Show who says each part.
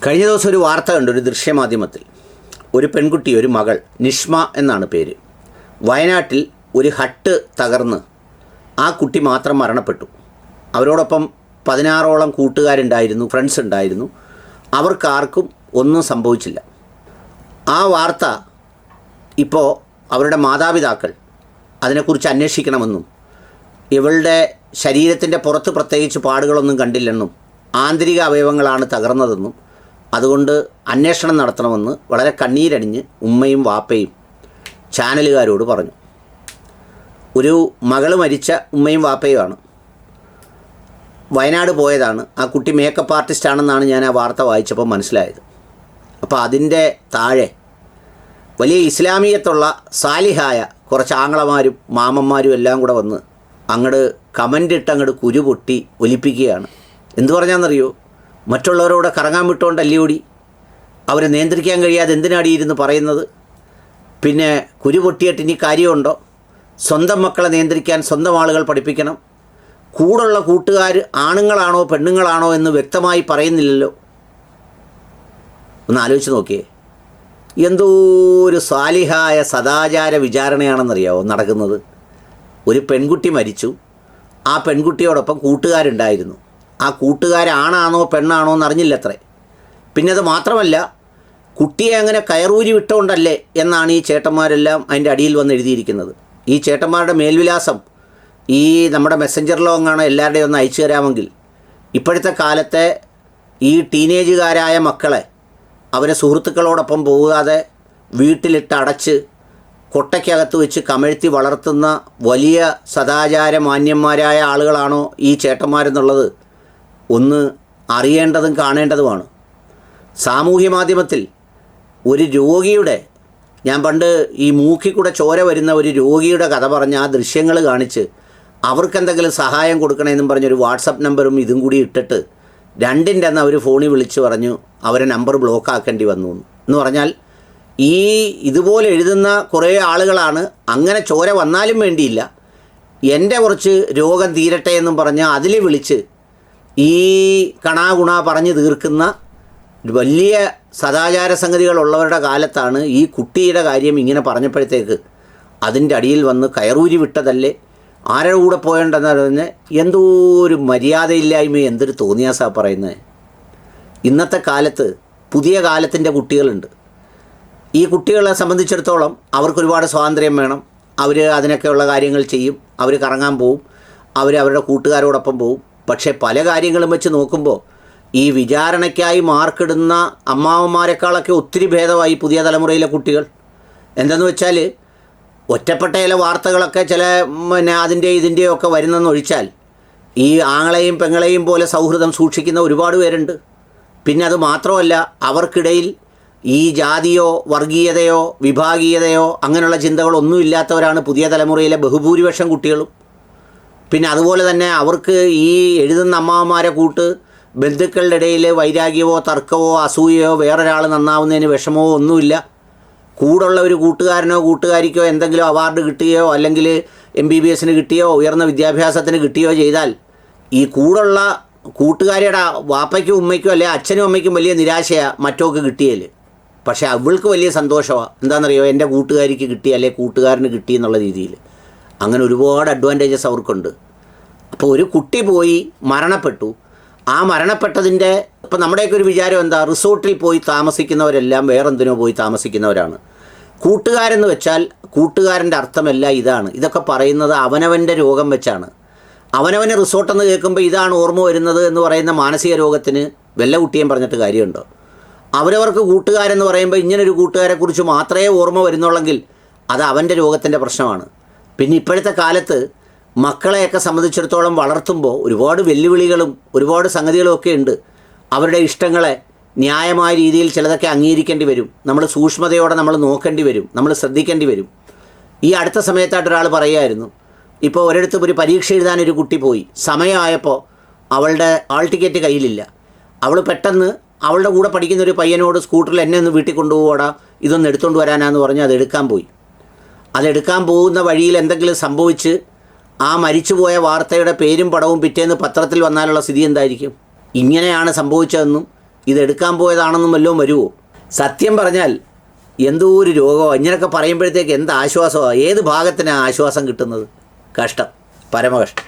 Speaker 1: കഴിഞ്ഞ ദിവസം ഒരു വാർത്ത കണ്ടു ഒരു ദൃശ്യമാധ്യമത്തിൽ. ഒരു പെൺകുട്ടി, ഒരു മകൾ, നിഷ്മ എന്നാണ് പേര്. വയനാട്ടിൽ ഒരു ഹട്ട് തകർന്ന് ആ കുട്ടി മാത്രം മരണപ്പെട്ടു. അവരോടൊപ്പം 16ഓളം കൂട്ടുകാരുണ്ടായിരുന്നു, ഫ്രണ്ട്സ് ഉണ്ടായിരുന്നു. അവർക്കാർക്കും ഒന്നും സംഭവിച്ചില്ല. ആ വാർത്ത ഇപ്പോൾ അവരുടെ മാതാപിതാക്കൾ അതിനെക്കുറിച്ച് അന്വേഷിക്കണമെന്നും ഇവളുടെ ശരീരത്തിൻ്റെ പുറത്ത് പ്രത്യേകിച്ച് പാടുകളൊന്നും കണ്ടില്ലെന്നും ആന്തരിക അവയവങ്ങളാണ് തകർന്നതെന്നും അതുകൊണ്ട് അന്വേഷണം നടത്തണമെന്ന് വളരെ കണ്ണീരണിഞ്ഞ് ഉമ്മയും വാപ്പയും ചാനലുകാരോട് പറഞ്ഞു. ഒരു മകൾ മരിച്ച ഉമ്മയും വാപ്പയുമാണ്. വയനാട് പോയതാണ്. ആ കുട്ടി മേക്കപ്പ് ആർട്ടിസ്റ്റാണെന്നാണ് ഞാൻ ആ വാർത്ത വായിച്ചപ്പോൾ മനസ്സിലായത്. അപ്പോൾ അതിൻ്റെ താഴെ വലിയ ഇസ്ലാമിയത്തുള്ള സാലിഹായ കുറച്ച് ആങ്ങളമാരും മാമന്മാരും എല്ലാം കൂടെ വന്ന് അങ്ങോട്ട് കമൻ്റ് ഇട്ട് അങ്ങോട്ട് കുരു പൊട്ടി ഒലിപ്പിക്കുകയാണ്. എന്തു പറഞ്ഞാണെന്നറിയോ? മറ്റുള്ളവരോട് കറങ്ങാൻ വിട്ടുകൊണ്ടല്ലിയോടി, അവരെ നിയന്ത്രിക്കാൻ കഴിയാതെ എന്തിനാടിയിരുന്ന് പറയുന്നത്? പിന്നെ കുരു പൊട്ടിയിട്ട് ഇനി കാര്യമുണ്ടോ? സ്വന്തം മക്കളെ നിയന്ത്രിക്കാൻ സ്വന്തം ആളുകൾ പഠിപ്പിക്കണം. കൂടുള്ള കൂട്ടുകാർ ആണുങ്ങളാണോ പെണ്ണുങ്ങളാണോ എന്ന് വ്യക്തമായി പറയുന്നില്ലല്ലോ. ഒന്ന് ആലോചിച്ച് നോക്കിയേ. എന്തോ ഒരു സാലിഹായ സദാചാര വിചാരണയാണെന്നറിയാമോ നടക്കുന്നത്? ഒരു പെൺകുട്ടി മരിച്ചു. ആ പെൺകുട്ടിയോടൊപ്പം കൂട്ടുകാരുണ്ടായിരുന്നു. ആ കൂട്ടുകാരാണാണോ പെണ്ണാണോ എന്നറിഞ്ഞില്ലത്രേ. പിന്നെ അത് മാത്രമല്ല, കുട്ടിയെ അങ്ങനെ കയറൂരി വിട്ടുകൊണ്ടല്ലേ എന്നാണ് ഈ ചേട്ടന്മാരെല്ലാം അതിൻ്റെ അടിയിൽ വന്ന് എഴുതിയിരിക്കുന്നത്. ഈ ചേട്ടന്മാരുടെ മേൽവിലാസം ഈ നമ്മുടെ മെസ്സഞ്ചറിലോ അങ്ങാണ് എല്ലാവരുടെയും ഒന്ന് അയച്ചു തരാമെങ്കിൽ. ഇപ്പോഴത്തെ കാലത്തെ ഈ ടീനേജുകാരായ മക്കളെ അവരെ സുഹൃത്തുക്കളോടൊപ്പം പോകാതെ വീട്ടിലിട്ട് അടച്ച് കൊട്ടയ്ക്കകത്ത് വെച്ച് കമഴ്ത്തി വളർത്തുന്ന വലിയ സദാചാര മാന്യന്മാരായ ആളുകളാണോ ഈ ചേട്ടന്മാരെന്നുള്ളത് ഒന്ന് അറിയേണ്ടതും കാണേണ്ടതുമാണ്. സാമൂഹ്യ മാധ്യമത്തിൽ ഒരു രോഗിയുടെ, ഞാൻ പണ്ട് ഈ മൂക്കിൽ കൂടെ ചോര വരുന്ന ഒരു രോഗിയുടെ കഥ പറഞ്ഞ് ആ ദൃശ്യങ്ങൾ കാണിച്ച് അവർക്കെന്തെങ്കിലും സഹായം കൊടുക്കണമെന്നും പറഞ്ഞൊരു വാട്സപ്പ് നമ്പറും ഇതും കൂടി ഇട്ടിട്ട് രണ്ടിൻ്റെ അന്ന് അവർ ഫോണിൽ വിളിച്ച് പറഞ്ഞു അവരെ നമ്പർ ബ്ലോക്ക് ആക്കേണ്ടി വന്നു എന്ന് പറഞ്ഞാൽ, ഈ ഇതുപോലെ എഴുതുന്ന കുറേ ആളുകളാണ് അങ്ങനെ ചോര വന്നാലും വേണ്ടിയില്ല എൻ്റെ കുറച്ച് രോഗം തീരട്ടെ എന്നും പറഞ്ഞ് അതിൽ വിളിച്ച് ഈ കണാഗുണ പറഞ്ഞ് തീർക്കുന്ന വലിയ സദാചാര സംഗതികളുള്ളവരുടെ കാലത്താണ് ഈ കുട്ടിയുടെ കാര്യം ഇങ്ങനെ പറഞ്ഞപ്പോഴത്തേക്ക് അതിൻ്റെ അടിയിൽ വന്ന് കയറൂരി വിട്ടതല്ലേ, ആരുടെ കൂടെ പോയേണ്ടെന്ന് പറഞ്ഞ് എന്തോ ഒരു മര്യാദയില്ലായ്മ, എന്തൊരു തോന്നിയാസാ പറയുന്നത്. ഇന്നത്തെ കാലത്ത് പുതിയ കാലത്തിൻ്റെ കുട്ടികളുണ്ട്. ഈ കുട്ടികളെ സംബന്ധിച്ചിടത്തോളം അവർക്കൊരുപാട് സ്വാതന്ത്ര്യം വേണം. അവർ അതിനൊക്കെയുള്ള കാര്യങ്ങൾ ചെയ്യും. അവർ കറങ്ങാൻ പോവും, അവരുടെ കൂട്ടുകാരോടൊപ്പം പോവും. പക്ഷേ പല കാര്യങ്ങളും വെച്ച് നോക്കുമ്പോൾ ഈ വിചാരണയ്ക്കായി മാർക്കിടുന്ന അമ്മാവന്മാരെക്കാളൊക്കെ ഒത്തിരി ഭേദമായി പുതിയ തലമുറയിലെ കുട്ടികൾ. എന്തെന്ന് വെച്ചാൽ ഒറ്റപ്പെട്ട ചില വാർത്തകളൊക്കെ ചില അതിൻ്റെ ഇതിൻ്റെയോ ഒക്കെ വരുന്നെന്നൊഴിച്ചാൽ ഈ ആങ്ങളെയും പെങ്ങളെയും പോലെ സൗഹൃദം സൂക്ഷിക്കുന്ന ഒരുപാട് പേരുണ്ട്. പിന്നെ അത് മാത്രമല്ല, അവർക്കിടയിൽ ഈ ജാതിയോ വർഗീയതയോ വിഭാഗീയതയോ അങ്ങനെയുള്ള ചിന്തകളൊന്നും ഇല്ലാത്തവരാണ് പുതിയ തലമുറയിലെ ബഹുഭൂരിപക്ഷം കുട്ടികളും. പിന്നെ അതുപോലെ തന്നെ അവർക്ക് ഈ എഴുതുന്ന അമ്മാവന്മാരെ കൂട്ട് ബന്ധുക്കളുടെ ഇടയിൽ വൈരാഗ്യമോ തർക്കമോ അസൂയയോ വേറൊരാൾ നന്നാവുന്നതിന് വിഷമമോ ഒന്നുമില്ല. കൂടുള്ള ഒരു കൂട്ടുകാരനോ കൂട്ടുകാരിക്കോ എന്തെങ്കിലും അവാർഡ് കിട്ടുകയോ അല്ലെങ്കിൽ MBBSന് കിട്ടിയോ ഉയർന്ന വിദ്യാഭ്യാസത്തിന് കിട്ടുകയോ ചെയ്താൽ ഈ കൂടുള്ള കൂട്ടുകാരിയുടെ വാപ്പയ്ക്കും ഉമ്മയ്ക്കും അല്ലെങ്കിൽ അച്ഛനും അമ്മയ്ക്കും വലിയ നിരാശയാണ് മറ്റോക്ക് കിട്ടിയതിൽ. പക്ഷേ അവൾക്ക് വലിയ സന്തോഷമാണ്. എന്താണെന്നറിയോ? എൻ്റെ കൂട്ടുകാരിക്ക് കിട്ടി അല്ലെങ്കിൽ കൂട്ടുകാരന് കിട്ടി എന്നുള്ള രീതിയിൽ. അങ്ങനെ ഒരുപാട് അഡ്വാൻറ്റേജസ് അവർക്കുണ്ട്. അപ്പോൾ ഒരു കുട്ടി പോയി മരണപ്പെട്ടു. ആ മരണപ്പെട്ടതിൻ്റെ ഇപ്പം നമ്മുടെയൊക്കെ ഒരു വിചാരം എന്താ? റിസോർട്ടിൽ പോയി താമസിക്കുന്നവരെല്ലാം വേറെന്തിനോ പോയി താമസിക്കുന്നവരാണ്. കൂട്ടുകാരെന്ന് വെച്ചാൽ കൂട്ടുകാരൻ്റെ അർത്ഥമല്ല ഇതാണ്. ഇതൊക്കെ പറയുന്നത് അവനവൻ്റെ രോഗം വെച്ചാണ്. അവനവന് റിസോർട്ടെന്ന് കേൾക്കുമ്പോൾ ഇതാണ് ഓർമ്മ വരുന്നത് എന്ന് പറയുന്ന മാനസിക രോഗത്തിന് വല്ല കുട്ടിയും പറഞ്ഞിട്ട് കാര്യമുണ്ടോ? അവരവർക്ക് കൂട്ടുകാരെന്ന് പറയുമ്പോൾ ഇങ്ങനൊരു കൂട്ടുകാരെക്കുറിച്ച് മാത്രമേ ഓർമ്മ വരുന്നുള്ളെങ്കിൽ അത് അവൻ്റെ രോഗത്തിൻ്റെ പ്രശ്നമാണ്. പിന്നെ ഇപ്പോഴത്തെ കാലത്ത് മക്കളെയൊക്കെ സംബന്ധിച്ചിടത്തോളം വളർത്തുമ്പോൾ ഒരുപാട് വെല്ലുവിളികളും ഒരുപാട് സംഗതികളും ഒക്കെ ഉണ്ട്. അവരുടെ ഇഷ്ടങ്ങളെ ന്യായമായ രീതിയിൽ ചിലതൊക്കെ അംഗീകരിക്കേണ്ടി വരും. നമ്മൾ സൂക്ഷ്മതയോടെ നമ്മൾ നോക്കേണ്ടി വരും, നമ്മൾ ശ്രദ്ധിക്കേണ്ടി വരും. ഈ അടുത്ത സമയത്തായിട്ട് ഒരാൾ പറയുമായിരുന്നു, ഇപ്പോൾ ഒരിടത്തും ഒരു പരീക്ഷ എഴുതാനൊരു കുട്ടി പോയി, സമയമായപ്പോൾ അവളുടെ ഹാൾ ടിക്കറ്റ് കയ്യിലില്ല. അവൾ പെട്ടെന്ന് അവളുടെ കൂടെ പഠിക്കുന്ന ഒരു പയ്യനോട് സ്കൂട്ടറിൽ എന്നെ ഒന്ന് വീട്ടിൽ കൊണ്ടുപോകാടാ, ഇതൊന്ന് എടുത്തുകൊണ്ട് വരാനാന്ന് പറഞ്ഞ് അതെടുക്കാൻ പോയി. അതെടുക്കാൻ പോകുന്ന വഴിയിൽ എന്തെങ്കിലും സംഭവിച്ച് ആ മരിച്ചുപോയ വാർത്തയുടെ പേരും പടവും പിറ്റേന്ന് പത്രത്തിൽ വന്നാലുള്ള സ്ഥിതി എന്തായിരിക്കും? ഇങ്ങനെയാണ് സംഭവിച്ചതെന്നും ഇതെടുക്കാൻ പോയതാണെന്നും വല്ലതും വരുമോ? സത്യം പറഞ്ഞാൽ എന്തോ ഒരു രോഗമോ ഇങ്ങനെയൊക്കെ പറയുമ്പോഴത്തേക്ക് എന്ത് ആശ്വാസമാണ്, ഏത് ഭാഗത്തിനാണ് ആശ്വാസം കിട്ടുന്നത്? കഷ്ടം, പരമകഷ്ടം.